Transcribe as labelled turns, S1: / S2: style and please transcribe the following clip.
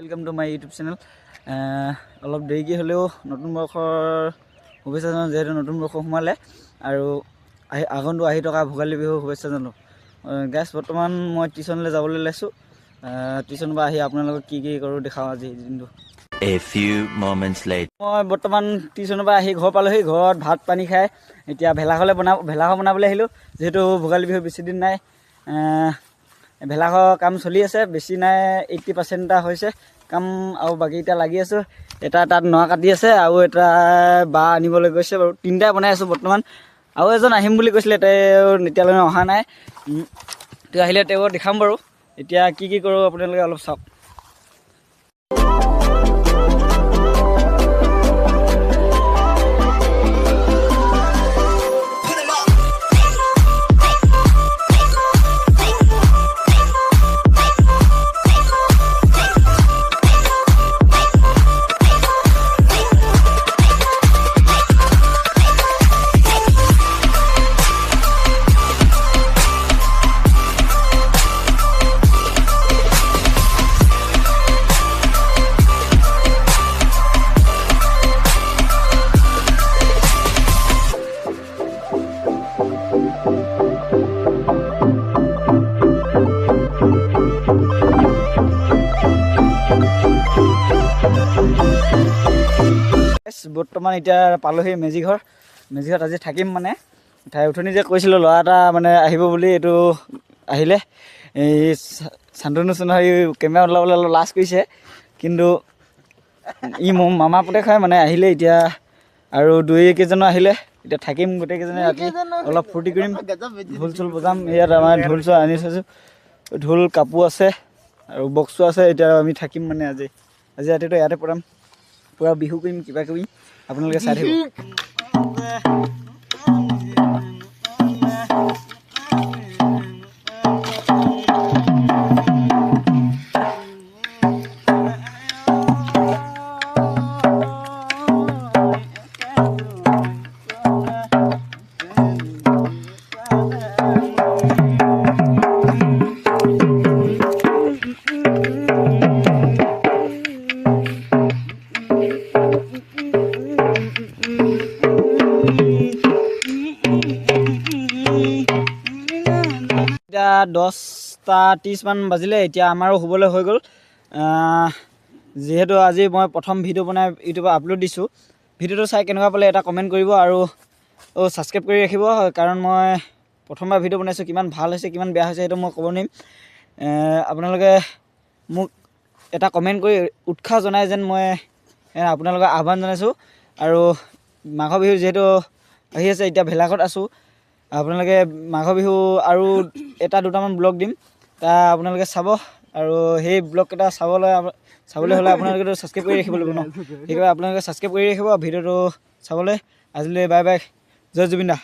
S1: Welcome to my YouTube channel. অলপ দেৰিকৈ হ'লেও নতুন বৰ্ষৰ শুভেচ্ছা জনাওঁ, যিহেতু নতুন বৰ্ষ সোমালে আৰু আগন্তুক আহি থকা ভোগালী বিহুৰ শুভেচ্ছা জনাওঁ। গাইছ, বৰ্তমান মই টিউশ্যনলৈ যাবলৈ লৈছোঁ। টিউশ্যনৰ পৰা আহি আপোনালোকক কি কৰোঁ দেখাওঁ আজি দিনটো।
S2: A few moments later.
S1: মই বৰ্তমান টিউশ্যনৰ পৰা আহি ঘৰ পালোহি। ঘৰত ভাত পানী খাই এতিয়া ভেলাঘৰ বনাবলৈ আহিলোঁ। যিহেতু ভোগালী বিহু বেছি দিন নাই, ভেলাঘৰ কাম চলি আছে। বেছি নাই, 80% এটা হৈছে কাম আৰু বাকীকেইটা লাগি আছোঁ। এটা তাত নৰা কাটি আছে আৰু এটা বাঁহ আনিবলৈ গৈছে বাৰু। তিনিটাই বনাই আছোঁ বৰ্তমান। আৰু এজন আহিম বুলি কৈছিলে, তেওঁ এতিয়ালৈকে অহা নাই। তেওঁ আহিলে তেওঁ দেখাম বাৰু। এতিয়া কি কৰোঁ আপোনালোকে অলপ চাওক। বৰ্তমান এতিয়া পালোহি মেজিঘৰ। মেজিঘৰত আজি থাকিম মানে। উঠনি যে কৈছিলোঁ ল'ৰা এটা মানে আহিব বুলি, এইটো আহিলে। এই চান্তনু কেমেৰা ওলাবলৈ অলপ লাজ কৰিছে, কিন্তু ই মামা পুতেক হয় মানে। আহিলে এতিয়া আৰু দুই কেইজনো আহিলে। এতিয়া থাকিম গোটেইকেইজনে, ৰাতি অলপ ফূৰ্তি কৰিম, ঢোল চোল বজাম। ইয়াত আমাৰ ঢোল চোল আনি থৈছোঁ, ঢোল কাপোৰ আছে আৰু বক্সো আছে। এতিয়া আমি থাকিম মানে আজি ৰাতিটো ইয়াতে পঢ়াম, পূৰা বিহু কৰিম, কিবা কৰিম। আপোনালোকে চাই থাকিব। এতিয়া 10:30 বাজিলে। এতিয়া আমাৰো শুবলৈ হৈ গ'ল। যিহেতু আজি মই প্ৰথম ভিডিঅ' বনাই ইউটিউবত আপলোড দিছোঁ। ভিডিঅ'টো চাই কেনেকুৱা পালে এটা কমেণ্ট কৰিব আৰু ছাবস্ক্ৰাইব কৰি ৰাখিব, কাৰণ মই প্ৰথমবাৰ ভিডিঅ' বনাইছোঁ। কিমান ভাল হৈছে কিমান বেয়া হৈছে সেইটো মই ক'ব নোৱাৰিম। আপোনালোকে মোক এটা কমেণ্ট কৰি উৎসাহ জনাই যেন মই আপোনালোকক আহ্বান জনাইছোঁ। আৰু মাঘৰ বিহু যিহেতু আহি আছে, এতিয়া ভেলাঘৰত আছোঁ। আপোনালোকে মাঘৰ বিহু আৰু দুটামান ব্লগ দিম, আপোনালোকে চাব। আৰু সেই ব্লগকেইটা চাবলৈ হ'লে আপোনালোকেতো ছাবস্ক্ৰাইব কৰি ৰাখিব লাগিব ন। সেইকাৰণে আপোনালোকে ছাবস্ক্ৰাইব কৰি ৰাখিব ভিডিঅ'টো চাবলৈ। আজিলৈ বাই বাই, জয় জুবিন দা।